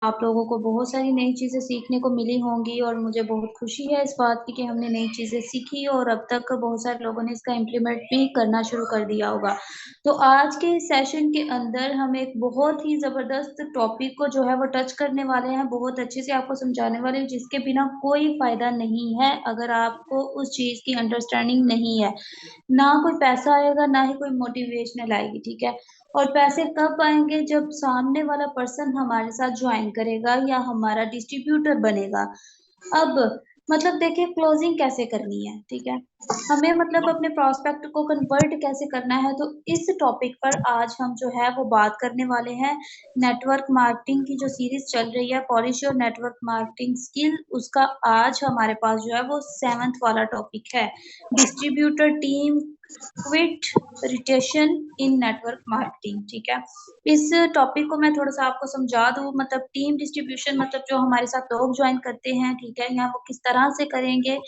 आप लोगों को बहुत सारी नई चीजें सीखने को मिली होंगी और मुझे बहुत खुशी है इस बात की कि हमने नई चीजें सीखी और अब तक बहुत सारे लोगों ने इसका इम्प्लीमेंट भी करना शुरू कर दिया होगा। तो आज के सेशन के अंदर हम एक बहुत ही जबरदस्त टॉपिक को जो है वो टच करने वाले हैं, बहुत अच्छे से आपको समझाने वाले हैं, जिसके बिना कोई फायदा नहीं है अगर आपको उस चीज की अंडरस्टैंडिंग नहीं है। ना कोई पैसा आएगा, ना ही कोई मोटिवेशनल आएगी, ठीक है। और पैसे कब आएंगे? जब सामने वाला पर्सन हमारे साथ ज्वाइन करेगा या हमारा डिस्ट्रीब्यूटर बनेगा। अब मतलब देखिए, क्लोजिंग कैसे करनी है, ठीक है। हमें मतलब अपने प्रोस्पेक्ट को कन्वर्ट कैसे करना है, तो इस टॉपिक पर आज हम जो है वो बात करने वाले हैं। नेटवर्क मार्केटिंग की जो सीरीज चल रही है, polish your network marketing skill, उसका आज हमारे पास जो है वो 7th वाला टॉपिक है, डिस्ट्रीब्यूटर टीम क्विट रिटेशन इन नेटवर्क मार्केटिंग, ठीक है। इस टॉपिक को मैं थोड़ा सा आपको समझा दूं। मतलब टीम डिस्ट्रीब्यूशन मतलब जो हमारे साथ लोग ज्वाइन करते हैं, ठीक है, यहाँ वो किस तरह से करेंगे,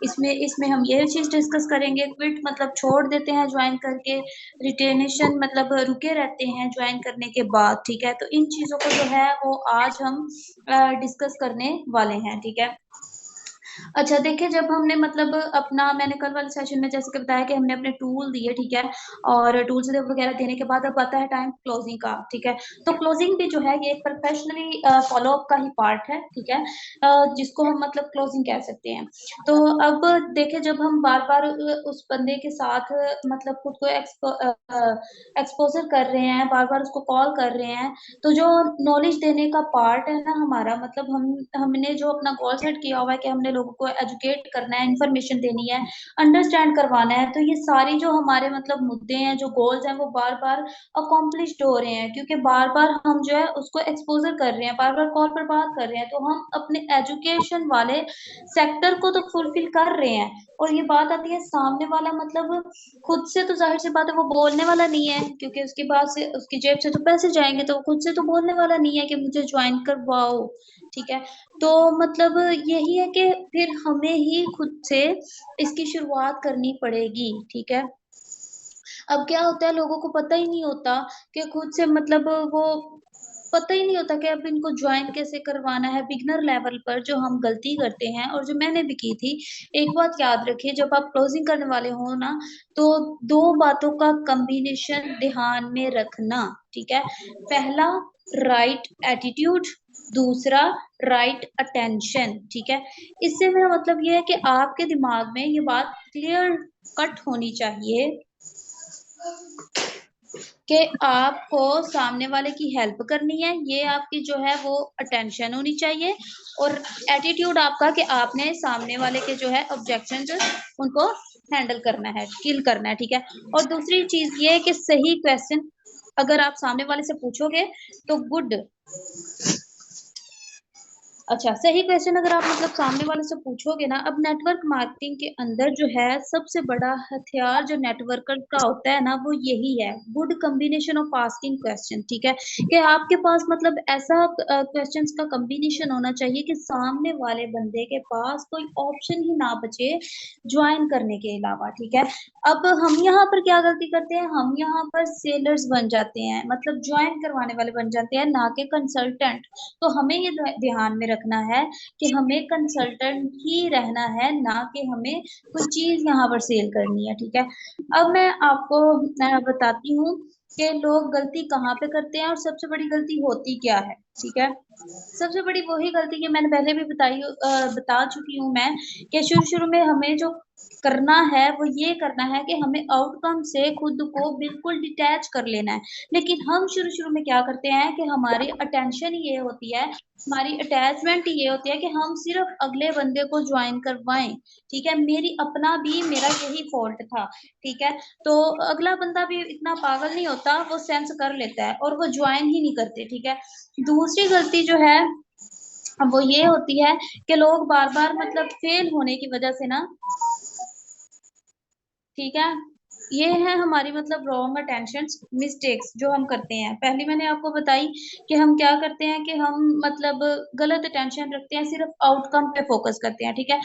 इसमें इसमें हम ये चीज डिस्कस करेंगे। क्विट मतलब छोड़ देते हैं ज्वाइन करके, रिटेनेशन मतलब रुके रहते हैं ज्वाइन करने के बाद, ठीक है। तो इन चीजों को जो है वो आज हम डिस्कस करने वाले हैं, ठीक है। अच्छा देखिए, जब हमने मतलब अपना, मैंने कल वाले सेशन में जैसे कि बताया कि हमने अपने टूल दिए, ठीक है, और टूल्स वगैरह देने के बाद अब आता है टाइम क्लोजिंग का, ठीक है। तो क्लोजिंग भी जो है ये एक प्रोफेशनली फॉलो अप का ही पार्ट है, ठीक है, जिसको हम मतलब क्लोजिंग कह सकते हैं। तो अब देखिए, जब हम बार बार उस बंदे के साथ मतलब खुद को एक्सपोजर कर रहे हैं, बार बार उसको कॉल कर रहे हैं, तो जो नॉलेज देने का पार्ट है ना हमारा, मतलब हमने जो अपना गोल सेट किया हुआ है कि हमने लोगों को एजुकेट करना है, इंफॉर्मेशन देनी है, अंडरस्टैंड करवाना है, तो ये सारी जो हमारे मतलब मुद्दे हैं, जो गोल्स हैं, वो बार बार अकॉम्प्लिश्ड हो रहे हैं, क्योंकि बार बार हम जो है उसको एक्सपोजर कर रहे हैं, बार बार कॉल पर बात कर रहे हैं, तो हम अपने एजुकेशन वाले सेक्टर को तो फुलफिल कर रहे हैं। और ये बात आती है सामने वाला, मतलब खुद से तो जाहिर सी बात है वो बोलने वाला नहीं है, क्योंकि उसके बाद से उसकी जेब से तो पैसे जाएंगे, तो वो खुद से तो बोलने वाला नहीं है कि मुझे ज्वाइन करवाओ, ठीक है। तो मतलब यही है कि फिर हमें ही खुद से इसकी शुरुआत करनी पड़ेगी, ठीक है। अब क्या होता है, लोगों को पता ही नहीं होता कि खुद से मतलब वो पता ही नहीं होता कि अब इनको ज्वाइन कैसे करवाना है। बिगनर लेवल पर जो हम गलती करते हैं और जो मैंने भी की थी, एक बात याद रखिए, जब आप क्लोजिंग करने वाले हो ना, तो दो बातों का कॉम्बिनेशन ध्यान में रखना, ठीक है। पहला, राइट एटीट्यूड, दूसरा राइट अटेंशन, ठीक है। इससे मेरा मतलब ये है कि आपके दिमाग में ये बात क्लियर कट होनी चाहिए कि आपको सामने वाले की हेल्प करनी है, ये आपकी जो है वो अटेंशन होनी चाहिए। और एटीट्यूड आपका कि आपने सामने वाले के जो है ऑब्जेक्शन उनको हैंडल करना है, किल करना है, ठीक है। और दूसरी चीज ये है कि सही क्वेश्चन अगर आप सामने वाले से पूछोगे तो गुड, अच्छा सही क्वेश्चन अगर आप मतलब सामने वाले से पूछोगे ना। अब नेटवर्क मार्केटिंग के अंदर जो है सबसे बड़ा हथियार जो नेटवर्कर का होता है ना, वो यही है, good combination of asking question, ठीक है। कि आपके पास मतलब ऐसा क्वेश्चंस का कॉम्बिनेशन होना चाहिए कि सामने वाले बंदे के पास कोई ऑप्शन ही ना बचे ज्वाइन करने के अलावा, ठीक है। अब हम यहाँ पर क्या गलती करते हैं, हम यहाँ पर सेलर्स बन जाते हैं, मतलब ज्वाइन करवाने वाले बन जाते हैं, ना कि कंसल्टेंट। तो हमें ये ध्यान में रखना है कि हमें कंसल्टेंट ही रहना है, ना कि हमें कोई चीज यहाँ पर सेल करनी है, ठीक है। अब मैं आपको बताती हूँ कि लोग गलती कहाँ पे करते हैं और सबसे बड़ी गलती होती क्या है, ठीक है। सबसे बड़ी वही गलती कि मैंने पहले भी बता चुकी हूँ मैं, कि शुरू शुरू में हमें जो करना है वो ये करना है कि हमें आउटकम से खुद को बिल्कुल डिटैच कर लेना है। लेकिन हम शुरू शुरू में क्या करते हैं कि हमारी अटेंशन ये होती है, हमारी अटैचमेंट ये होती है कि हम सिर्फ अगले बंदे को ज्वाइन करवाएं, ठीक है। मेरा यही फॉल्ट था, ठीक है। तो अगला बंदा भी इतना पागल नहीं होता, वो सेंस कर लेता है और वो ज्वाइन ही नहीं करते, ठीक है। दूसरी गलती जो है वो ये होती है कि लोग बार बार मतलब फेल होने की वजह से ना, ठीक है, ये है हमारी मतलब रॉन्ग अटेंशंस मिस्टेक्स जो हम करते हैं। पहली मैंने आपको बताई कि हम क्या करते हैं कि हम मतलब गलत अटेंशन रखते हैं, सिर्फ आउटकम पे फोकस करते हैं, ठीक है।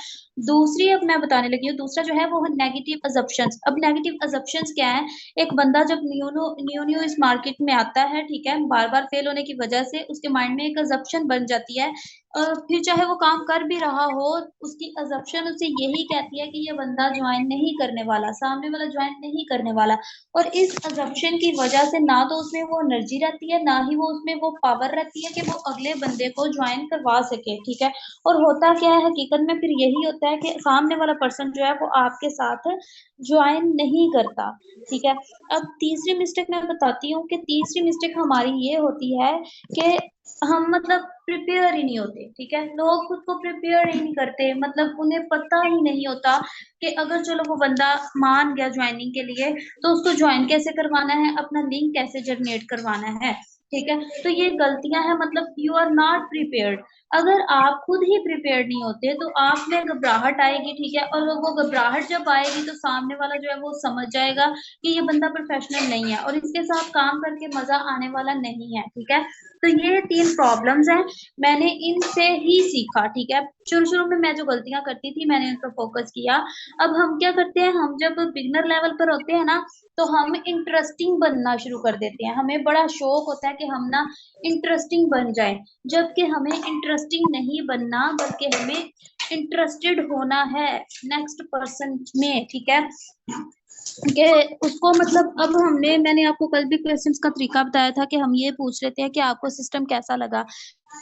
दूसरी अब मैं बताने लगी हूँ, दूसरा जो है वो है नेगेटिव अजम्पशंस। अब नेगेटिव अजम्पशंस क्या है? एक बंदा जब न्यू न्यू इस मार्केट में आता है, ठीक है, बार बार फेल होने की वजह से उसके माइंड में एक अजम्पशन बन जाती है। फिर चाहे वो काम कर भी रहा हो, उसकी अज़म्पशन उसे यही कहती है कि ये बंदा जॉइन नहीं करने वाला, सामने वाला जॉइन नहीं करने वाला। और इस अज़म्पशन की वजह से ना तो उसमें वो एनर्जी रहती है, ना ही वो उसमें वो पावर रहती है कि वो अगले बंदे को जॉइन करवा सके, ठीक है। और होता क्या है हकीकत में फिर यही होता है कि सामने वाला पर्सन जो है वो आपके साथ जॉइन नहीं करता, ठीक है। अब तीसरी मिस्टेक मैं बताती हूँ कि तीसरी मिस्टेक हमारी ये होती है कि हम मतलब प्रिपेयर ही नहीं होते, ठीक है। लोग खुद को प्रिपेयर ही नहीं करते, मतलब उन्हें पता ही नहीं होता कि अगर चलो वो बंदा मान गया ज्वाइनिंग के लिए, तो उसको ज्वाइन कैसे करवाना है, अपना लिंक कैसे जनरेट करवाना है, ठीक है। तो ये गलतियां हैं, मतलब यू आर नॉट प्रिपेयर्ड। अगर आप खुद ही प्रिपेयर्ड नहीं होते तो आप में घबराहट आएगी, ठीक है। और वो घबराहट जब आएगी तो सामने वाला जो है वो समझ जाएगा कि ये बंदा प्रोफेशनल नहीं है और इसके साथ काम करके मजा आने वाला नहीं है, ठीक है। तो ये 3 प्रॉब्लम्स हैं, मैंने इनसे ही सीखा, ठीक है। शुरू-शुरू में मैं जो गलतियाँ करती थी, मैंने इन पे फ़ोकस किया। अब हम क्या करते हैं, हम जब बिगिनर लेवल पर होते हैं ना, तो हम इंटरेस्टिंग बनना शुरू कर देते हैं। हमें बड़ा शौक होता है कि हम ना इंटरेस्टिंग बन जाएँ, जबकि हमें इंटरेस्टिंग नहीं बनना, बल्कि हमें इंटरेस्टेड होना है नेक्स्ट पर्सन में, ठीक है। कि उसको मतलब अब मैंने आपको कल भी क्वेश्चंस का तरीका बताया था कि हम ये पूछ लेते हैं कि आपको सिस्टम कैसा लगा?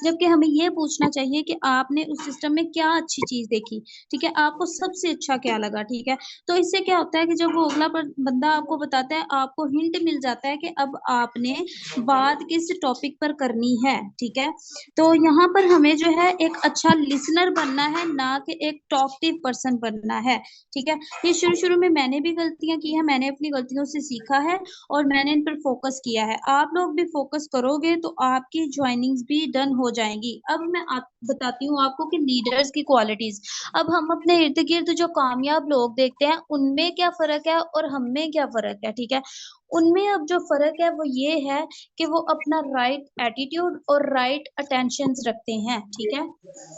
जबकि हमें ये पूछना चाहिए कि आपने उस सिस्टम में क्या अच्छी चीज़ देखी, ठीक है? आपको सबसे अच्छा क्या लगा, ठीक है? तो इससे क्या होता है कि जब वो अगला बंदा आपको बताता है, आपको हिंट मिल जाता है कि अब आपने बात किस टॉपिक पर करनी है, ठीक है? तो यहाँ पर हमें जो है एक अच्छा लिसनर बनना है, ना कि एक टॉकटिव पर्सन बनना है, ठीक है? ये शुरू-शुरू में मैंने भी गलतियाँ की हैं, मैंने अपनी गलतियों से सीखा है और मैंने इन पर फ़ोकस किया है। आप लोग भी फ़ोकस करोगे तो आपकी जॉइनिंग्स भी डन हो जाएँगी। अब मैं आप बताती हूँ आपको कि लीडर्स की क्वालिटीज़। अब हम अपने इर्द-गिर्द जो कामयाब लोग देखते हैं, उनमें क्या फ़र्क है और हम में क्या फ़र्क है, ठीक है? उनमें अब जो फ़र्क है वो ये है कि वो अपना राइट एटीट्यूड और राइट अटेंशन्स रखते हैं, ठीक है?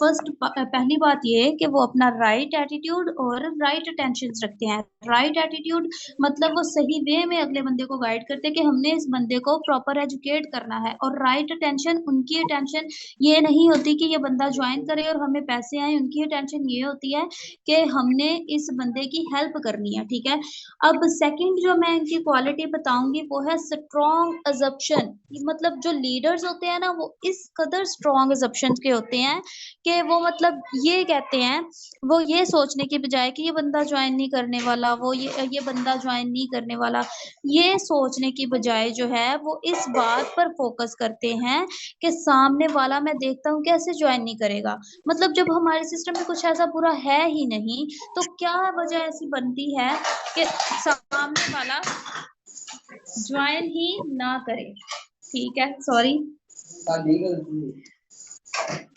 पहली बात ये है कि वो अपना राइट एटीट्यूड और राइट अटेंशन्स रखते हैं। राइट एटीट्यूड मतलब वो सही वे में अगले बंदे को गाइड करते हैं कि हमने इस बंदे को प्रॉपर एजुकेट करना है, और राइट अटेंशन, उनकी अटेंशन ये नहीं होती कि ये बंदा जॉइन करे और हमें पैसे आएँ, उनकी अटेंशन ये होती है कि हमने इस बंदे की हेल्प करनी है, ठीक है? अब सेकंड जो मैं इनकी क्वालिटी बताऊँगी वो है स्ट्रॉन्ग असम्पशन। मतलब जो लीडर्स होते हैं ना, वो इस कदर स्ट्रॉन्ग असम्पशन्स के होते हैं कि वो मतलब ये कहते हैं, वो ये सोचने की बजाय कि ये बंदा जॉइन नहीं करने वाला, वो ये बंदा जॉइन नहीं करने वाला, ये सोचने की बजाय जो है वो इस बात पर फ़ोकस करते हैं कि सामने वाला मैं देखता हूँ कैसे जॉइन नहीं करेगा। मतलब जब हमारे सिस्टम में कुछ ऐसा बुरा है ही नहीं, तो क्या वजह ऐसी बनती है कि सामने वाला जॉइन ही ना करे, ठीक है, सॉरी।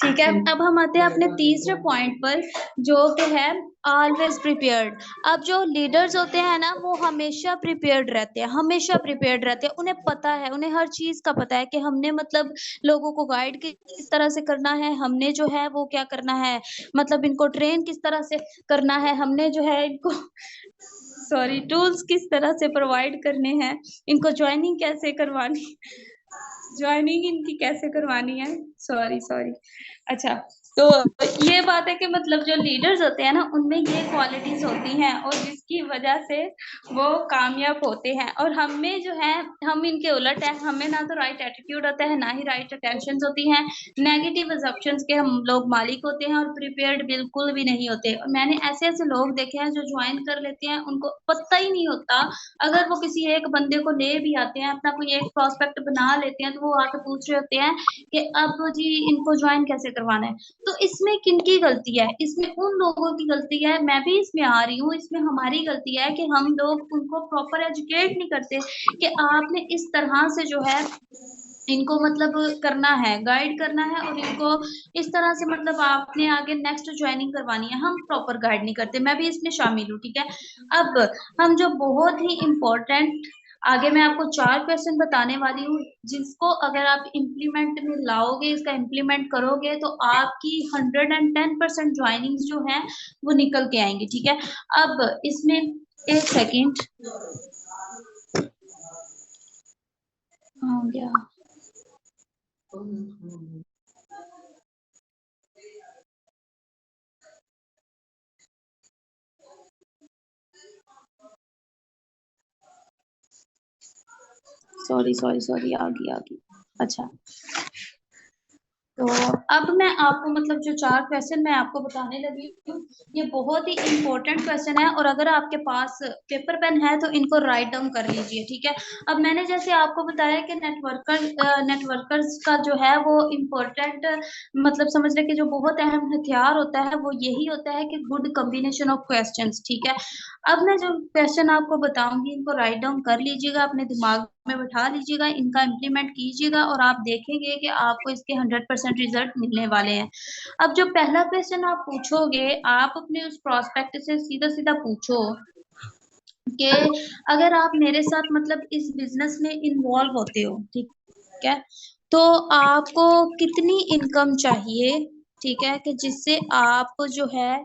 ठीक है, अब हम आते हैं अपने तीसरे पॉइंट पर, जो कि है ऑलवेज़ प्रिपेयर्ड। अब जो लीडर्स होते हैं ना, वो हमेशा प्रिपेयर्ड रहते हैं, हमेशा प्रिपेयर्ड रहते हैं। उन्हें पता है, उन्हें हर चीज़ का पता है कि हमने मतलब लोगों को गाइड किस तरह से करना है, हमने जो है वो क्या करना है, मतलब इनको ट्रेन किस तरह से करना है, हमने जो है इनको सॉरी टूल्स किस तरह से प्रोवाइड करने हैं, इनको जॉइनिंग इनकी कैसे करवानी है, सॉरी सॉरी। अच्छा, तो ये बात है कि मतलब जो लीडर्स होते हैं ना, उनमें ये क्वालिटीज़ होती हैं और जिसकी वजह से वो कामयाब होते हैं। और हम में जो है, हम इनके उलट हैं, हमें ना तो राइट एटीट्यूड होता है, ना ही राइट अटेंशन्स होती हैं। नेगेटिव असम्पशन्स के हम लोग मालिक होते हैं और प्रिपेयर्ड बिल्कुल भी नहीं होते। और मैंने ऐसे-ऐसे लोग देखे हैं जो जॉइन कर लेते हैं, उनको पता ही नहीं होता, अगर वो किसी एक बंदे को ले भी आते हैं, अपना कोई एक प्रोस्पेक्ट बना लेते हैं, तो वो आके पूछ रहे होते हैं कि अब जी इनको जॉइन कैसे करवाना है? तो इसमें किनकी गलती है? इसमें उन लोगों की गलती है, मैं भी इसमें आ रही हूँ, इसमें हमारी गलती है कि हम लोग उनको प्रॉपर एजुकेट नहीं करते कि आपने इस तरह से जो है इनको मतलब करना है, गाइड करना है और इनको इस तरह से मतलब आपने आगे नेक्स्ट ज्वाइनिंग करवानी है। हम प्रॉपर गाइड नहीं करते, मैं भी इसमें शामिल हूँ, ठीक है। अब हम जो बहुत ही इम्पोर्टेंट, आगे मैं आपको 4 क्वेश्चन बताने वाली हूँ, जिसको अगर आप इम्प्लीमेंट में लाओगे, इसका इम्प्लीमेंट करोगे, तो आपकी 110% ज्वाइनिंग्स जो है वो निकल के आएंगी, ठीक है। अब इसमें एक सेकेंड हो गया। सॉरी सॉरी सॉरी, आ गई। अच्छा, तो अब मैं आपको मतलब जो 4 क्वेश्चन मैं आपको बताने लगी हूँ, ये बहुत ही इम्पोर्टेंट क्वेश्चन है, और अगर आपके पास पेपर पेन है तो इनको राइट डाउन कर लीजिए, ठीक है। अब मैंने जैसे आपको बताया कि नेटवर्कर्स का जो है वो इम्पोर्टेंट मतलब समझ रहे कि जो बहुत अहम हथियार होता है वो यही होता है कि गुड कम्बिनेशन ऑफ क्वेश्चंस, ठीक है। अब मैं जो क्वेश्चन आपको बताऊंगी इनको राइट डाउन कर लीजिएगा, अपने दिमाग में बिठा लीजिएगा, इनका इम्प्लीमेंट कीजिएगा, और आप देखेंगे कि आपको इसके 100% रिजल्ट मिलने वाले हैं। अब जो पहला क्वेश्चन आप पूछोगे, आप अपने उस प्रोस्पेक्ट से सीधा सीधा पूछो कि अगर आप मेरे साथ मतलब इस बिजनेस में इन्वॉल्व होते हो, ठीक है, तो आपको कितनी इनकम चाहिए, ठीक है, कि जिससे आप जो है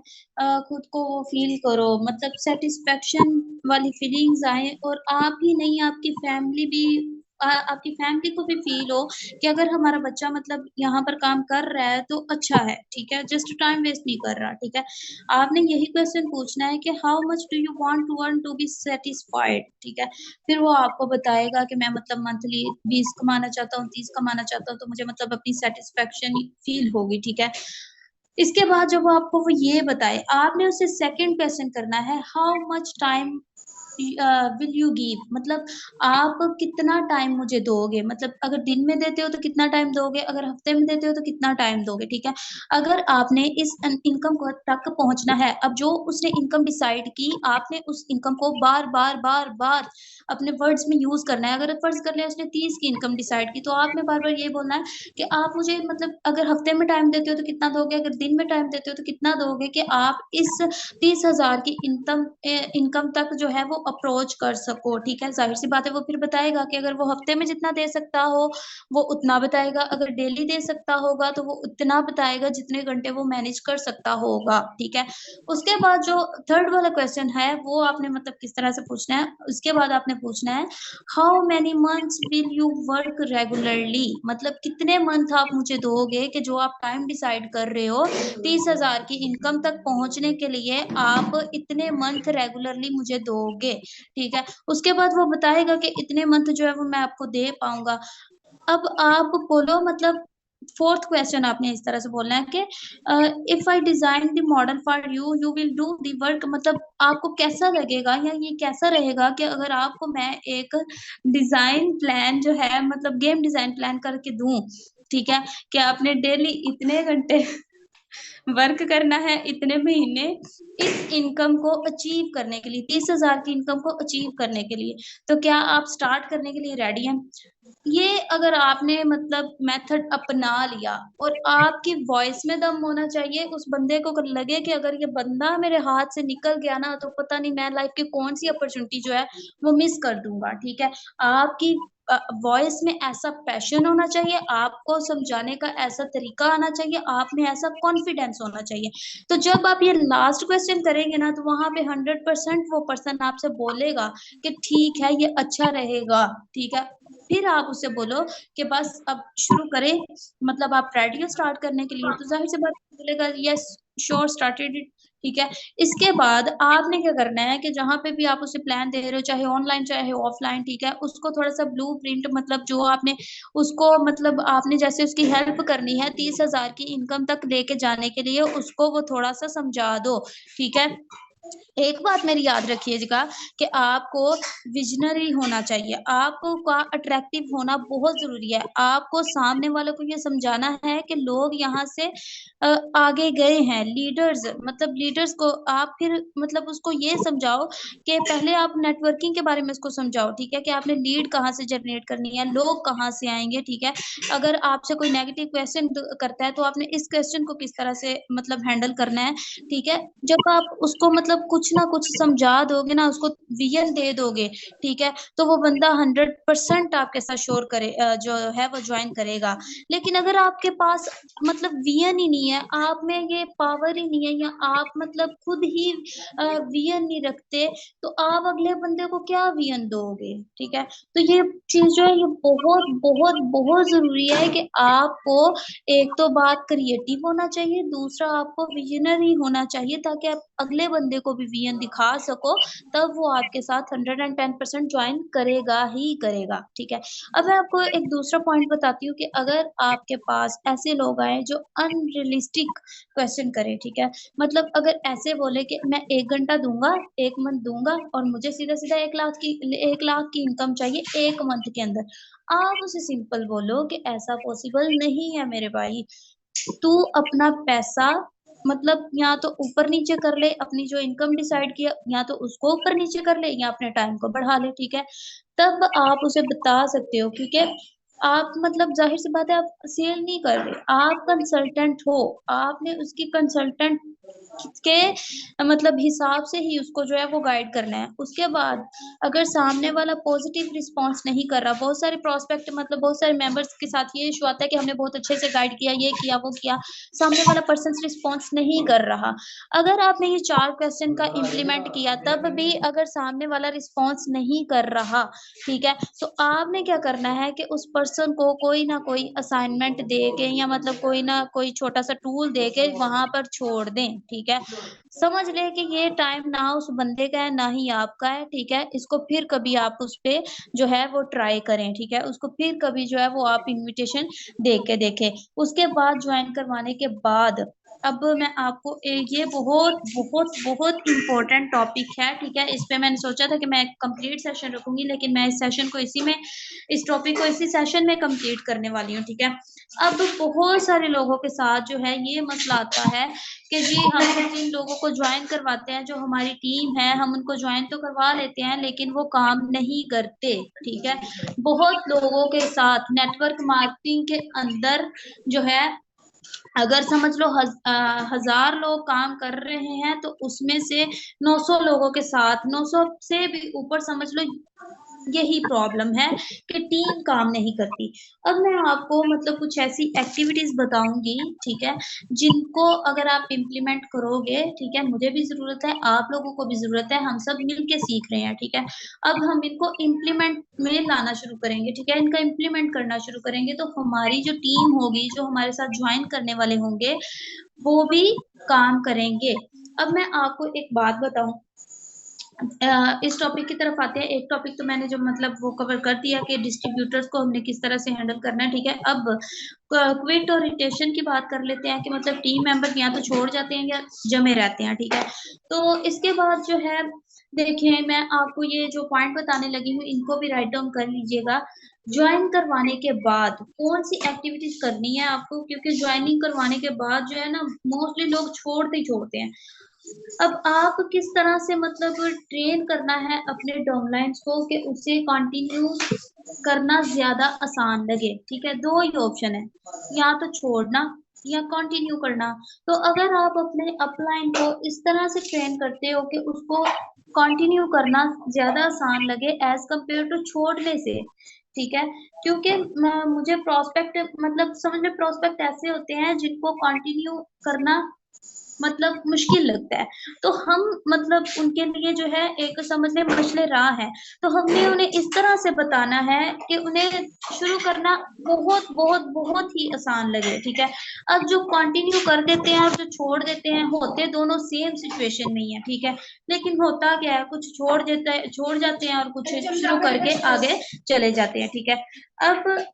खुद को वो फील करो, मतलब सेटिस्फेक्शन वाली फीलिंग्स आए, और आप ही नहीं, आपकी फैमिली भी, आपकी फैमिली को भी फील हो कि अगर हमारा बच्चा मतलब यहाँ पर काम कर रहा है तो अच्छा है, ठीक है, जस्ट टाइम वेस्ट नहीं कर रहा, ठीक है। आपने यही क्वेश्चन पूछना है कि how much do you want to earn to be satisfied, ठीक है। फिर वो आपको बताएगा कि मैं मतलब मंथली 20 कमाना चाहता हूँ, 30 कमाना चाहता हूँ, तो मुझे मतलब अपनी सेटिस्फेक्शन फील होगी, ठीक है। इसके बाद जब वो आपको वो ये बताए, आपने उससे सेकंड क्वेश्चन करना है, how much time will you give, मतलब आप कितना टाइम मुझे दोगे, मतलब अगर दिन में देते हो तो कितना टाइम दोगे, अगर हफ्ते में देते हो तो कितना टाइम दोगे, ठीक है। अगर आपने इस इनकम को तक पहुंचना है, अब जो उसने इनकम डिसाइड की, आपने उस इनकम को बार बार बार बार अपने वर्ड्स में यूज करना है। अगर फर्ज कर ले उसने 30 की इनकम डिसाइड की, तो आपने बार बार ये बोलना है कि आप मुझे मतलब अगर हफ्ते में टाइम देते हो तो कितना दोगे, अगर दिन में टाइम देते हो तो कितना दोगे, कि आप इस 30,000 की इनकम तक जो है वो अप्रोच कर सको, ठीक है। जाहिर सी बात है वो फिर बताएगा कि अगर वो हफ्ते में जितना दे सकता हो वो उतना बताएगा, अगर डेली दे सकता होगा तो वो उतना बताएगा जितने घंटे वो मैनेज कर सकता होगा, ठीक है। उसके बाद जो थर्ड वाला क्वेश्चन है वो आपने मतलब किस तरह से पूछना है, उसके बाद आपने पूछना है how many months will you work regularly, मतलब कितने मंथ आप मुझे दोगे कि जो आप टाइम डिसाइड कर रहे हो 30,000 की इनकम तक पहुंचने के लिए आप इतने मंथ रेगुलरली मुझे दोगे, ठीक है। उसके बाद वो बताएगा कि इतने मंथ जो है वो मैं आपको दे पाऊंगा। अब आप बोलो मतलब फोर्थ क्वेश्चन आपने इस तरह से बोलना है कि if I design the model for you you will do the work, मतलब आपको कैसा लगेगा या ये कैसा रहेगा कि अगर आपको मैं एक डिजाइन प्लान जो है मतलब गेम डिजाइन प्लान करके दूं, ठीक है, कि आपने डेली इतने घंटे वर्क करना है, इतने महीने इस इनकम को अचीव करने के लिए, 30,000 की इनकम को अचीव करने के लिए, तो क्या आप स्टार्ट करने के लिए रेडी हैं? ये अगर आपने मतलब मेथड अपना लिया, और आपकी वॉइस में दम होना चाहिए, उस बंदे को अगर लगे कि अगर ये बंदा मेरे हाथ से निकल गया ना तो पता नहीं मैं लाइफ की कौन सी अपॉर्चुनिटी जो है वो मिस कर दूंगा, ठीक है। आपकी वॉइस में ऐसा पैशन होना चाहिए, आपको समझाने का ऐसा तरीका आना चाहिए, आप में ऐसा कॉन्फिडेंस होना चाहिए। तो जब आप ये लास्ट क्वेश्चन करेंगे ना, तो वहां पे 100% वो पर्सन आपसे बोलेगा कि ठीक है ये अच्छा रहेगा, ठीक है। फिर आप उससे बोलो कि बस अब शुरू करें, मतलब आप रेडी हो स्टार्ट करने के लिए, तो जाहिर सी बात है बोलेगा यस श्योर स्टार्टेड इट, ठीक है। इसके बाद आपने क्या करना है कि जहां पे भी आप उसे प्लान दे रहे हो, चाहे ऑनलाइन चाहे ऑफलाइन, ठीक है, उसको थोड़ा सा ब्लू प्रिंट मतलब जो आपने उसको मतलब आपने जैसे उसकी हेल्प करनी है 30,000 की इनकम तक लेके जाने के लिए, उसको वो थोड़ा सा समझा दो, ठीक है। एक बात मेरी याद रखिएगा कि आपको विजनरी होना चाहिए, आपको का अट्रैक्टिव होना बहुत ज़रूरी है। आपको सामने वालों को ये समझाना है कि लोग यहाँ से आगे गए हैं, लीडर्स को आप फिर मतलब उसको ये समझाओ कि पहले आप नेटवर्किंग के बारे में उसको समझाओ, ठीक है? कि आपने लीड कहाँ से जनरेट करनी है, लोग कहाँ से आएँगे, ठीक है? अगर आपसे कोई नेगेटिव क्वेश्चन करता है, तो आपने इस क्वेश्चन को किस तरह से मतलब हैंडल करना है, ठीक है? जब आप उसको मतलब कुछ ना कुछ समझा दोगे ना, उसको विज़न दे दोगे, ठीक है? तो वो बंदा 100% आपके साथ जो है वो जॉइन करेगा। लेकिन अगर आपके पास मतलब विज़न ही नहीं है, आप में ये पावर ही नहीं है या आप मतलब खुद ही विज़न नहीं रखते, तो आप अगले बंदे को क्या विज़न दोगे, ठीक है? तो ये चीज़ जो है ये बहुत, बहुत, बहुत ज़रूरी है कि आपको एक तो बात क्रिएटिव होना चाहिए, दूसरा आपको विज़नरी होना चाहिए ताकि आप अगले बंदे को भी विज़न दिखा सको, तब वो आपके साथ 110% जॉइन करेगा ही करेगा, ठीक है? अब मैं आपको एक दूसरा पॉइंट बताती हूँ कि अगर आपके पास ऐसे लोग आएँ जो अनरियलिस्टिक क्वेश्चन करें, ठीक है? मतलब अगर ऐसे बोले कि मैं 1 घंटा दूँगा, 1 मंथ दूँगा और मुझे सीधा-सीधा 1 लाख की इनकम चाहिए 1 मंथ के अंदर। आप उसे सिंपल बोलो कि ऐसा पॉसिबल नहीं है मेरे भाई। तू अपना पैसा मतलब या तो ऊपर-नीचे कर ले, अपनी जो इनकम डिसाइड किया या तो उसको ऊपर-नीचे कर ले या अपने टाइम को बढ़ा ले, ठीक है? तब आप उसे बता सकते हो क्योंकि आप मतलब ज़ाहिर-सी बात है आप सेल नहीं कर रहे, आप कंसल्टेंट हो, आपने उसकी कंसल्टेंट के मतलब हिसाब से ही उसको जो है वो गाइड करना है। उसके बाद अगर सामने वाला पॉज़िटिव रिस्पॉन्स नहीं कर रहा, बहुत सारे प्रॉस्पेक्ट मतलब बहुत सारे मेंबर्स के साथ ये इश्यू आता है कि हमने बहुत अच्छे से गाइड किया, ये किया, वो किया, सामने वाला पर्सन्स रिस्पॉन्स नहीं कर रहा। अगर आपने ये 4 क्वेश्चन का इम्प्लीमेंट किया तब भी अगर सामने वाला रिस्पॉन्स नहीं कर रहा, ठीक है? तो आपने क्या करना है कि उस पर्सन को कोई ना कोई असाइनमेंट दे के या मतलब कोई ना कोई छोटा-सा टूल दे के वहाँ पर छोड़ दें, ठीक है? समझ लें कि ये टाइम ना उस बंदे का है, ना ही आपका है, ठीक है? इसको फिर कभी आप उस पे जो है वो ट्राई करें, ठीक है? उसको फिर कभी जो है वो आप इन्विटेशन दे के देखें। उसके बाद जॉइन करवाने के बाद अब मैं आपको ये बहुत, बहुत, बहुत इम्पोर्टेंट टॉपिक है, ठीक है? इस पे मैंने सोचा था कि मैं कंप्लीट सेशन रखूँगी लेकिन मैं इस सेशन को इस टॉपिक को इसी सेशन में कंप्लीट करने वाली हूँ, ठीक है? अब बहुत सारे लोगों के साथ जो है ये मसला आता है कि जी हम जिन लोगों को जॉइन करवाते हैं, जो हमारी टीम है, हम उनको जॉइन तो करवा लेते हैं लेकिन वो काम नहीं करते, ठीक है? बहुत लोगों के साथ नेटवर्क मार्केटिंग के अंदर जो है अगर समझ लो 1000 लोग काम कर रहे हैं तो उसमें से 900 लोगों के साथ 900 से भी ऊपर समझ लो यही प्रॉब्लम है कि टीम काम नहीं करती। अब मैं आपको मतलब कुछ ऐसी एक्टिविटीज़ बताऊँगी, ठीक है? जिनको अगर आप इम्प्लीमेंट करोगे, ठीक है? मुझे भी ज़रूरत है, आप लोगों को भी ज़रूरत है, हम सब मिल के सीख रहे हैं, ठीक है? अब हम इनको इम्प्लीमेंट में लाना शुरू करेंगे, ठीक है? इनका इम्प्लीमेंट करना शुरू करेंगे तो हमारी जो टीम होगी, जो हमारे साथ जॉइन करने वाले होंगे, वो भी काम करेंगे। अब मैं आपको एक बात बताऊँ इस टॉपिक की तरफ आते हैं। एक टॉपिक तो मैंने जो मतलब वो कवर कर दिया कि डिस्ट्रीब्यूटर्स को हमने किस तरह से हैंडल करना है, ठीक है? अब क्विट और रिटेंशन की बात कर लेते हैं कि मतलब टीम मेंबर या तो छोड़ जाते हैं या जमे रहते हैं, ठीक है? तो इसके बाद जो है देखिए मैं आपको ये जो पॉइंट बताने लगी हूँ इनको भी राइट डाउन कर लीजिएगा। जॉइन करवाने के बाद कौन-सी एक्टिविटीज़ करनी है आपको क्योंकि जॉइनिंग करवाने के बाद जो है ना मोस्टली लोग छोड़ते ही छोड़ते हैं। अब आप किस तरह से मतलब ट्रेन करना है अपने डाउनलाइन्स को कि उसे कंटिन्यू करना ज़्यादा आसान लगे, ठीक है? 2 ही ऑप्शन है, या तो छोड़ना या कंटिन्यू करना। तो अगर आप अपने अपलाइन को इस तरह से ट्रेन करते हो कि उसको कंटिन्यू करना ज़्यादा आसान लगे एज़ कम्पेयर टू छोड़ने से, ठीक है? क्योंकि म मुझे प्रॉस्पेक्ट मतलब समझ लो प्रॉस्पेक्ट ऐसे होते हैं जिनको कंटिन्यू करना मतलब मुश्किल लगता है। तो हम मतलब उनके लिए जो है एक समझ लें मसले राह है। तो हमने उन्हें इस तरह से बताना है कि उन्हें शुरू करना बहुत, बहुत, बहुत ही आसान लगे, ठीक है? अब जो कंटिन्यू कर देते हैं और जो छोड़ देते हैं, होते दोनों सेम सिचुएशन में ही हैं, ठीक है? लेकिन होता क्या है कुछ छोड़ जाते हैं और कुछ शुरू करके आगे चले जाते हैं, ठीक है? अब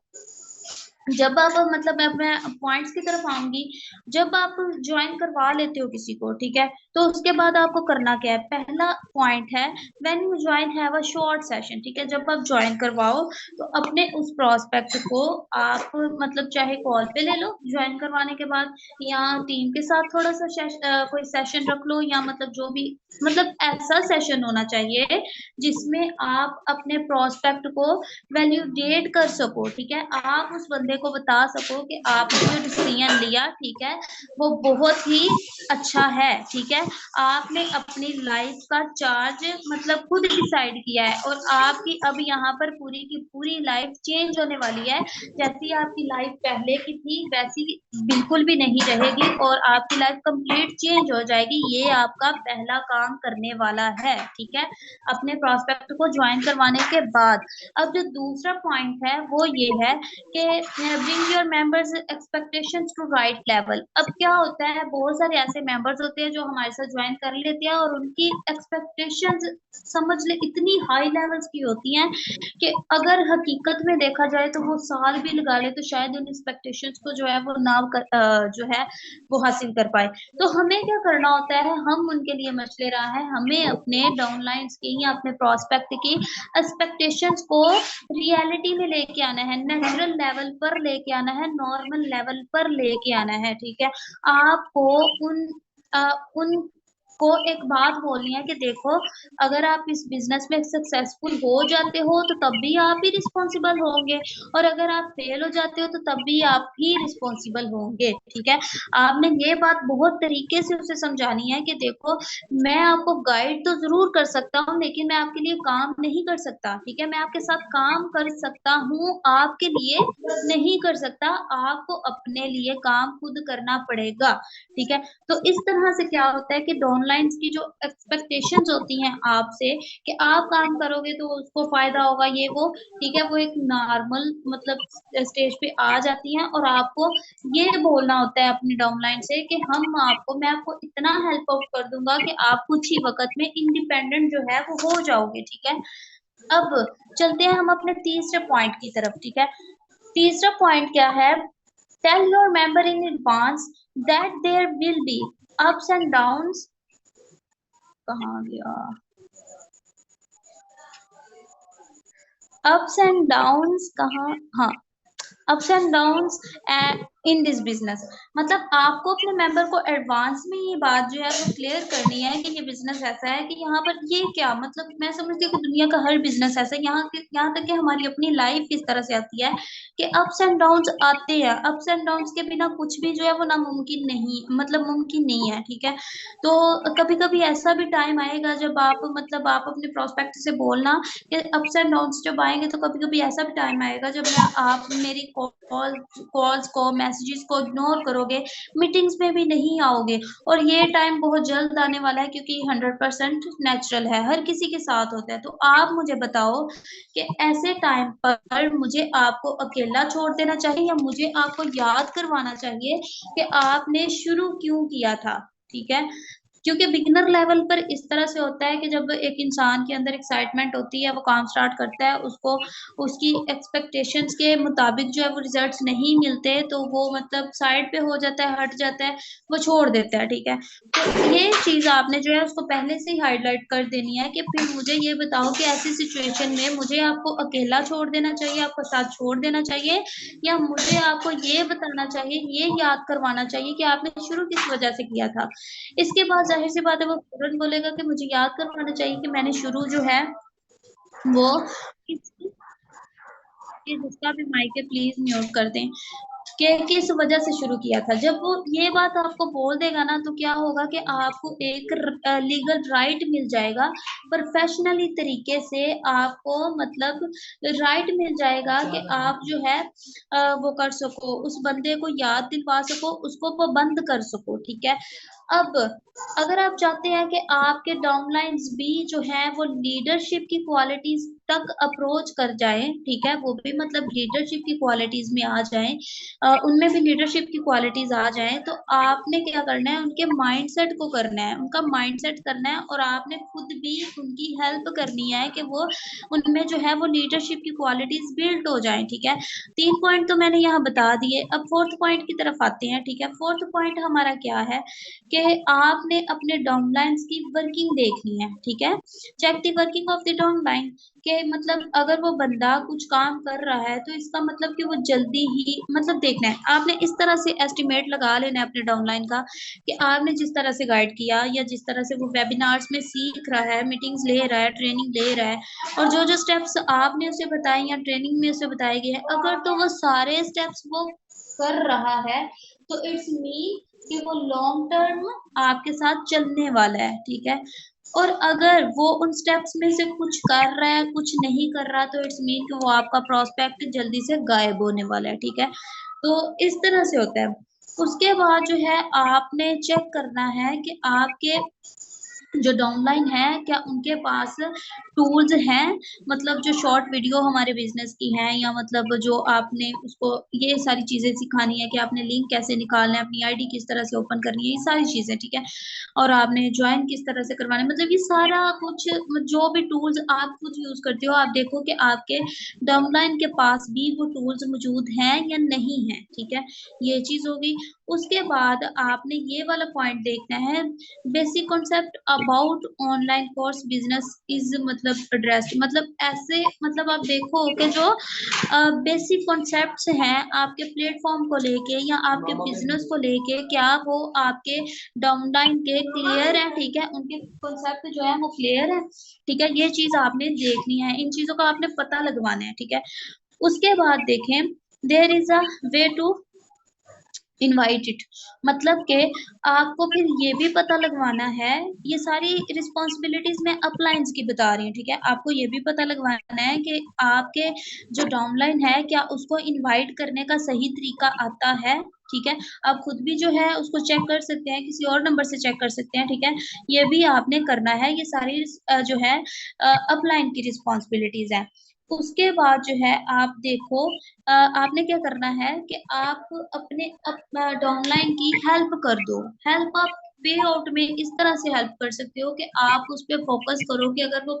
जब आप मतलब मैं पॉइंट्स की तरफ आऊंगी। जब आप ज्वाइन करवा लेते हो किसी को, ठीक है, तो उसके बाद आपको करना क्या है। पहला पॉइंट है, when you join have a short session, ठीक है, जब आप ज्वाइन करवाओ तो अपने उस प्रोस्पेक्ट को आप मतलब चाहे कॉल पे ले लो ज्वाइन करवाने के बाद, या टीम के साथ थोड़ा सा कोई सेशन रख लो, या मतलब जो भी, मतलब ऐसा सेशन होना चाहिए जिसमें आप अपने प्रोस्पेक्ट को वैल्यूडेट कर सको, ठीक है, आप उस बंदे को बता सको कि आपने जो डिसीजन लिया, ठीक है, वो बहुत ही अच्छा है, ठीक है, आपने अपनी लाइफ का चार्ज मतलब खुद डिसाइड किया है, और आपकी अब यहाँ पर पूरी की पूरी लाइफ चेंज होने वाली है। जैसी आपकी लाइफ पहले की थी वैसी बिल्कुल भी नहीं रहेगी, और आपकी लाइफ कंप्लीट चेंज हो जाएगी। ये आपका पहला काम करने वाला है, ठीक है, अपने प्रोस्पेक्ट को ज्वाइन करवाने के बाद। अब जो दूसरा पॉइंट है वो ये है कि bring your members expectations to right level. अब क्या होता है, बहुत सारे ऐसे मेंबर्स होते हैं जो हमारे साथ ज्वाइन कर लेते हैं और उनकी एक्सपेक्टेशंस समझ ले इतनी हाई लेवल्स की होती हैं कि अगर हकीकत में देखा जाए तो वो साल भी लगा ले तो शायद उन एक्सपेक्टेशंस को जो है वो जो है वो हासिल कर पाए। तो हमें क्या करना होता है, हम उनके लिए मसले रहा है, हमें अपने डाउनलाइंस की या अपने प्रोस्पेक्ट की एक्सपेक्टेशंस को रियलिटी में लेके आना है, नेचुरल लेवल पर लेके आना है, नॉर्मल लेवल पर लेके आना है, ठीक है। आपको उन उन को एक बात बोलनी है कि देखो, अगर आप इस बिजनेस में सक्सेसफुल हो जाते हो तो तब भी आप ही रिस्पॉन्सिबल होंगे, और अगर आप फेल हो जाते हो तो तब भी आप ही रिस्पॉन्सिबल होंगे, ठीक है। आपने ये बात बहुत तरीके से उसे समझानी है कि देखो, मैं आपको गाइड तो जरूर कर सकता हूँ लेकिन मैं आपके लिए काम नहीं कर सकता, ठीक है, मैं आपके साथ काम कर सकता हूँ, आपके लिए नहीं कर सकता। आपको अपने लिए काम खुद करना पड़ेगा, ठीक है। तो इस तरह से क्या होता है कि डाउनलाइंस की जो एक्सपेक्टेशंस होती हैं आपसे कि आप काम करोगे तो उसको फायदा होगा, ये वो, ठीक है, वो एक नॉर्मल मतलब स्टेज पे आ जाती हैं, और आपको ये बोलना होता है अपनी डाउनलाइन से कि मैं आपको इतना हेल्प आउट कर दूंगा कि आप कुछ ही वक्त में इंडिपेंडेंट जो है वो हो जाओगे, ठीक है। अब चलते हैं हम अपने तीसरे पॉइंट की तरफ, ठीक है। तीसरा पॉइंट क्या है, tell your member in advance that there will be ups and downs. कहाँ गया, अप्स एंड डाउन्स कहाँ, हाँ, ups and downs in this business. मतलब आपको अपने मेंबर को एडवांस में ये बात जो है वो क्लियर करनी है कि ये बिजनेस ऐसा है कि यहाँ पर ये क्या, मतलब मैं समझती हूँ कि दुनिया का हर बिजनेस ऐसा है, यहाँ तक कि हमारी अपनी लाइफ इस तरह से आती है कि अप्स एंड डाउन्स आते हैं, अप्स एंड डाउन्स के बिना कुछ भी जो है वो नामुमकिन नहीं, मतलब मुमकिन नहीं है, ठीक है। तो कभी कभी ऐसा भी टाइम आएगा जब आप अपने प्रोस्पेक्ट से बोलना कि अप्स एंड डाउन्स जब आएंगे, तो कभी कभी ऐसा भी टाइम आएगा जब मैं आप मेरी कॉल्स को मैसेजेस को इग्नोर करोगे, मीटिंग्स में भी नहीं आओगे, और ये टाइम बहुत जल्द आने वाला है क्योंकि 100% नेचुरल है, हर किसी के साथ होता है। तो आप मुझे बताओ कि ऐसे टाइम पर मुझे आपको अकेला छोड़ देना चाहिए या मुझे आपको याद करवाना चाहिए कि आपने शुरू क्यों किया था, ठीक है। क्योंकि बिगिनर लेवल पर इस तरह से होता है कि जब एक इंसान के अंदर एक्साइटमेंट होती है, वो काम स्टार्ट करता है, उसको उसकी एक्सपेक्टेशंस के मुताबिक जो है वो रिजल्ट्स नहीं मिलते, तो वो मतलब साइड पे हो जाता है, हट जाता है, वो छोड़ देता है, ठीक है। तो ये चीज आपने जो है उसको पहले से ही हाईलाइट कर देनी है कि फिर मुझे ये बताओ कि ऐसी सिचुएशन में मुझे आपको अकेला छोड़ देना चाहिए, आपका साथ छोड़ देना चाहिए, या मुझे आपको ये बताना चाहिए, ये याद करवाना चाहिए कि आपने शुरू किस वजह से किया था। इसके बाद जाहिर सी बात है वो फौरन बोलेगा कि मुझे याद करवाना चाहिए कि मैंने शुरू जो है वो किस जिसका भी माइक है प्लीज म्यूट कर दें, कि किस वजह से शुरू किया था। जब वो ये बात आपको बोल देगा ना, तो क्या होगा कि आपको एक लीगल राइट मिल जाएगा, प्रोफेशनली तरीके से आपको मतलब राइट मिल जाएगा कि आप जो है वो कर सको, उस बंदे को याद दिलवा सको, उसको पाबंद कर सको, ठीक है। अब अगर आप चाहते हैं कि आपके डाउनलाइंस भी जो है वो लीडरशिप की क्वालिटीज तक अप्रोच कर जाए, ठीक है, वो भी मतलब लीडरशिप की क्वालिटीज में आ जाए, उनमें भी लीडरशिप की क्वालिटीज आ जाए, तो आपने क्या करना है, उनके माइंडसेट को करना है, उनका माइंडसेट करना है, और आपने खुद भी उनकी हेल्प करनी है कि वो उनमें जो है वो लीडरशिप की क्वालिटीज बिल्ड हो जाए, ठीक है। 3 पॉइंट तो मैंने यहाँ बता दिए। अब फोर्थ पॉइंट की तरफ आते हैं, ठीक है। फोर्थ पॉइंट हमारा क्या है कि आपने अपने डाउनलाइंस की वर्किंग देखनी है, ठीक है। Check the working of the downline, के मतलब अगर वो बंदा कुछ काम कर रहा है तो इसका मतलब कि वो जल्दी ही मतलब देखना है, आपने इस तरह से एस्टिमेट लगा लेना है अपने डाउनलाइन का कि आपने जिस तरह से गाइड किया या जिस तरह से वो वेबिनार्स में सीख रहा है, मीटिंग्स ले रहा है, ट्रेनिंग ले रहा है, और जो जो स्टेप्स आपने उसे बताए या ट्रेनिंग में उसे बताए गए हैं, अगर तो वो सारे स्टेप्स वो कर रहा है, तो इट्स मीन कि वो लॉन्ग टर्म आपके साथ चलने वाला है, ठीक है। और अगर वो उन स्टेप्स में से कुछ कर रहा है, कुछ नहीं कर रहा, तो इट्स मीन कि वो आपका प्रोस्पेक्ट जल्दी से गायब होने वाला है, ठीक है। तो इस तरह से होता है। उसके बाद जो है आपने चेक करना है कि आपके जो डाउनलाइन है क्या उनके पास टूल्स हैं, मतलब जो शॉर्ट वीडियो हमारे बिजनेस की हैं, या मतलब जो आपने उसको ये सारी चीजें सिखानी है कि आपने लिंक कैसे निकालना है, अपनी आईडी किस तरह से ओपन करनी है, ये सारी चीजें, ठीक है। और आपने ज्वाइन किस तरह से करवाना है, मतलब ये सारा कुछ जो भी टूल्स आप खुद यूज करते हो, आप देखो कि आपके डाउनलाइन के पास भी वो टूल्स मौजूद हैं या नहीं है, ठीक है। ये चीज होगी। उसके बाद आपने ये वाला पॉइंट देखना है, basic concept about online course business is मतलब एड्रेस, मतलब ऐसे मतलब आप देखो कि जो बेसिक कॉन्सेप्ट्स हैं आपके प्लेटफॉर्म को लेके या आपके बिजनेस को लेके, क्या वो आपके डाउनलाइन के क्लियर है, ठीक है, उनके कॉन्सेप्ट जो है वो क्लियर है, ठीक है। ये चीज आपने देखनी है, इन चीजों का आपने पता लगवाना है, ठीक है। उसके बाद देखें, there is a way to invite it, मतलब कि आपको फिर ये भी पता लगवाना है, ये सारी रिस्पॉन्सिबिलिटीज मैं अपलाइंस की बता रही हूँ, ठीक है। आपको ये भी पता लगवाना है कि आपके जो डाउनलाइन है क्या उसको इनवाइट करने का सही तरीका आता है, ठीक है। आप खुद भी जो है उसको चेक कर सकते हैं, किसी और नंबर से चेक कर सकते हैं, ठीक है। ये भी आपने करना है, ये सारी जो है अपलाइन की रिस्पॉन्सिबिलिटीज है। उसके बाद जो है आप देखो, आपने क्या करना है कि आप अपने डाउनलाइन की हेल्प कर दो। हेल्प आप पे आउट में इस तरह से हेल्प कर सकते हो कि आप उस पर फोकस करो कि अगर वो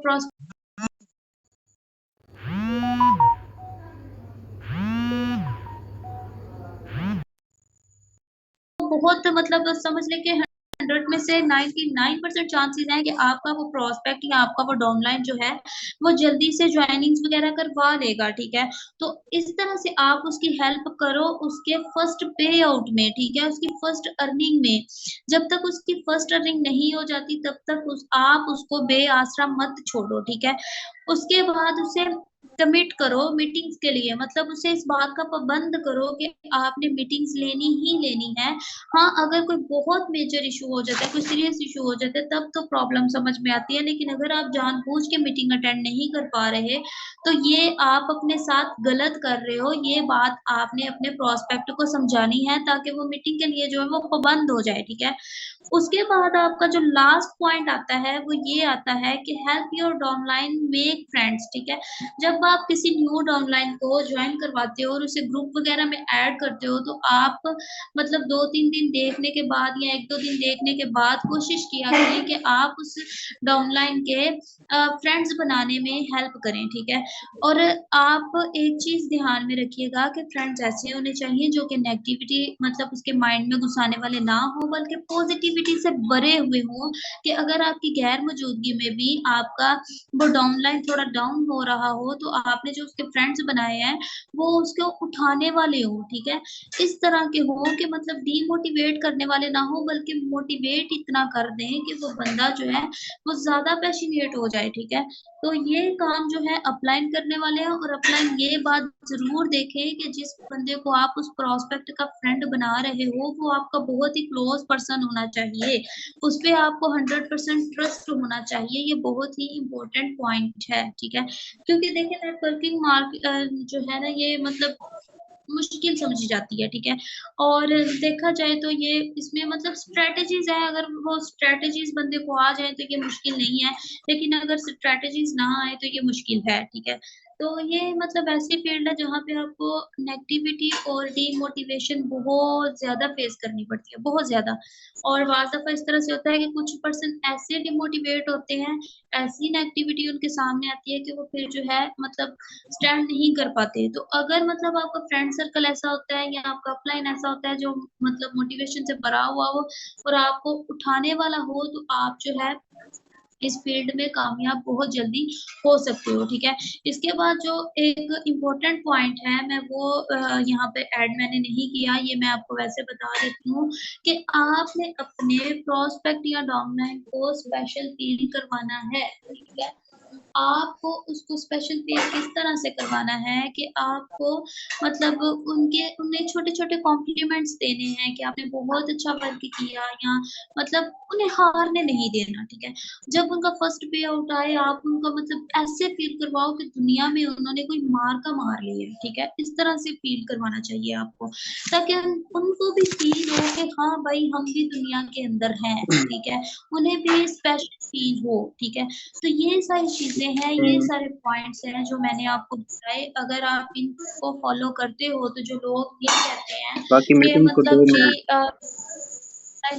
बहुत मतलब समझ लें कि 100 में से 99% चांसेस हैं कि आपका वो प्रोस्पेक्ट या आपका वो डाउनलाइन जो है वो जल्दी से ज्वाइनिंग्स वगैरह करवा लेगा, ठीक है। तो इस तरह से आप उसकी हेल्प करो उसके फर्स्ट पे आउट में, ठीक है, उसकी फर्स्ट अर्निंग में। जब तक उसकी फर्स्ट अर्निंग नहीं हो जाती तब तक आप उसको बेआसरा मत छोड़ो, ठीक है। उसके बाद उसे कमिट करो मीटिंग्स के लिए, मतलब उसे इस बात का पाबंद करो कि आपने मीटिंग्स लेनी ही लेनी है। हाँ, अगर कोई बहुत मेजर इशू हो जाता है, कोई सीरियस इशू हो जाता है, तब तो प्रॉब्लम समझ में आती है, लेकिन अगर आप जानबूझ के मीटिंग अटेंड नहीं कर पा रहे, तो ये आप अपने साथ गलत कर रहे हो, ये बात आपने अपने प्रोस्पेक्ट को समझानी है ताकि वो मीटिंग के लिए जो है वो पाबंद हो जाए, ठीक है। उसके बाद आपका जो लास्ट पॉइंट आता है वो ये आता है कि help your downline make friends, ठीक है। जब आप किसी न्यू डाउनलाइन को ज्वाइन करवाते हो और उसे ग्रुप वगैरह में ऐड करते हो, तो आप मतलब 2-3 दिन देखने के बाद या 1-2 दिन देखने के बाद कोशिश किया करें कि आप उस डाउनलाइन के फ्रेंड्स बनाने में हेल्प करें, ठीक है। और आप एक चीज़ ध्यान में रखिएगा कि फ्रेंड्स ऐसे होने चाहिए जो कि नेगेटिविटी मतलब उसके माइंड में घुसाने वाले ना हो, बल्कि पॉजिटिविटी से भरे हुए हों, कि अगर आपकी गैर मौजूदगी में भी आपका वो डाउनलाइन थोड़ा डाउन हो रहा हो, तो आपने जो उसके फ्रेंड्स बनाए हैं, वो उसको उठाने वाले हों, ठीक है। इस तरह के हों कि मतलब डीमोटिवेट करने वाले ना हो, बल्कि मोटिवेट इतना कर दें कि वो बंदा जो है वो ज़्यादा पैशनेट हो जाए, ठीक है। तो ये काम जो है अपलाइन करने वाले हैं, और अपलाइन ये बात ज़रूर देखें कि जिस बंदे को आप उस प्रोस्पेक्ट का फ्रेंड बना रहे हो, वो आपका बहुत ही क्लोज़ पर्सन होना चाहिए। उस पे आपको 100% ट्रस्ट होना चाहिए, ये बहुत ही इम्पोर्टेंट पॉइंट है, ठीक है। क्योंकि देखिए नेटवर्किंग जो है ना, ये मतलब मुश्किल समझी जाती है, ठीक है? और देखा जाए तो ये इसमें मतलब स्ट्रैटेजीज़ है, अगर वो स्ट्रैटेजीज़ बंदे को आ जाएँ तो ये मुश्किल नहीं है, लेकिन अगर स्ट्रैटेजीज़ ना आए तो ये मुश्किल है, ठीक है? तो ये मतलब ऐसी फ़ील्ड है जहाँ पे आपको नेगेटिविटी और डीमोटिवेशन बहुत ज़्यादा फ़ेस करनी पड़ती है, बहुत ज़्यादा। और बाज़ दफ़ा इस तरह से होता है कि कुछ पर्सन ऐसे डिमोटिवेट होते हैं, ऐसी नेगेटिविटी उनके सामने आती है कि वो फिर जो है मतलब स्टैंड नहीं कर पाते। तो अगर मतलब आपका फ्रेंड सर्कल ऐसा होता है या आपका अपलाइन ऐसा होता है जो मतलब मोटिवेशन से भरा हुआ हो और आपको उठाने वाला हो, तो आप जो है इस फ़ील्ड में कामयाब बहुत जल्दी हो सकते हो, ठीक है? इसके बाद जो एक इम्पोर्टेंट पॉइंट है, मैं वो यहाँ पे ऐड मैंने नहीं किया, ये मैं आपको वैसे बता देती हूँ कि आपने अपने प्रॉस्पेक्ट या डाउनलाइन को स्पेशल फ़ील करवाना है, ठीक है? आपको उसको स्पेशल फ़ील किस तरह से करवाना है कि आपको मतलब उन्हें छोटे-छोटे कॉम्प्लीमेंट्स देने हैं कि आपने बहुत अच्छा वर्क किया या मतलब उन्हें हारने नहीं देना, ठीक है? जब उनका फर्स्ट पे आउट आए, आप उनका मतलब ऐसे फ़ील करवाओ कि दुनिया में उन्होंने कोई मार का मार लिया है, ठीक है? इस तरह से फ़ील करवाना चाहिए आपको, ताकि उनको भी फ़ील हो कि हाँ भाई, हम भी दुनिया के अंदर हैं, ठीक है? उन्हें भी स्पेशल फ़ील हो, ठीक है? तो ये सारी चीज़ें हैं, ये सारे पॉइंट्स हैं जो मैंने आपको बताए। अगर आप इनको फ़ॉलो करते हो, तो जो लोग ये कहते हैं बाकी कि मीटिंग को 2 मतलब कि मिनट।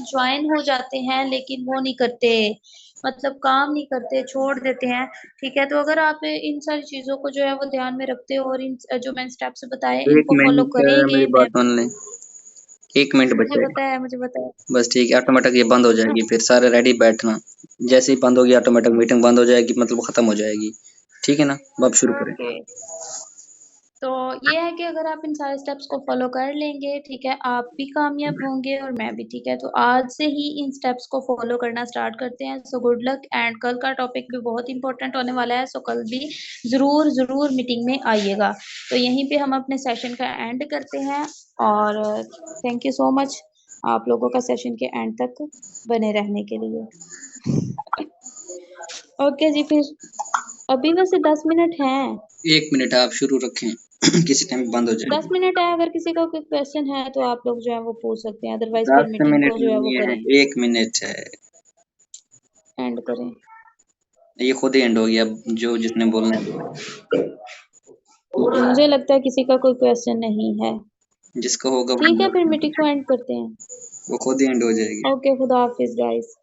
जॉइन हो जाते हैं लेकिन वो नहीं करते, मतलब काम नहीं करते, छोड़ देते हैं, ठीक है? तो अगर आप इन सारी चीज़ों को जो है वो ध्यान में रखते हो और इन जो मैंने स्टेप्स बताए 1 इनको फ़ॉलो मिनट करेंगे, मेरी मैं बात सुन लें। 1 मिनट मुझे बचा है। पता है, मुझे पता है। बस ठीक है, ऑटोमेटिक ये बंद हो जाएगी, फिर सारे रेडी बैठना। जैसे ही बंद होगी ऑटोमेटिक मीटिंग बंद हो जाएगी, मतलब खत्म हो जाएगी। ठीक है ना? अब आप शुरू करें। ओके। तो ये है कि अगर आप इन सारे स्टेप्स को फ़ॉलो कर लेंगे, ठीक है, आप भी कामयाब होंगे और मैं भी, ठीक है? तो आज से ही इन स्टेप्स को फ़ॉलो करना स्टार्ट करते हैं। सो गुड लक एंड कल का टॉपिक भी बहुत इम्पोर्टेंट होने वाला है, सो कल भी ज़रूर मीटिंग में आइएगा। तो यहीं पे हम अपने सेशन का एंड करते हैं और थैंक यू सो मच आप लोगों का सेशन के एंड तक बने रहने के लिए। ओके जी, फिर अभी वैसे 10 मिनट हैं। 1 मिनट आप शुरू रखें। किसी टाइम बंद हो 10 जाएगी। मिनट है, अगर किसी का कोई क्वेश्चन है तो आप लोग जो है वो पूछ सकते हैं, अदरवाइज़ फिर 10 मीटिंग मिनट को जो है वो नहीं है, करें, 1 मिनट है। एंड करें। ये खुद ही एंड हो गया, अब जो जिसने बोलना है बोले। मुझे लगता है किसी का कोई क्वेश्चन नहीं है। जिसका होगा वो ठीक है, फिर बोल, मीटिंग को एंड करते हैं। वो खुद ही एंड हो जाएगी। ओके, खुदा हाफ़िज़ गाइज़।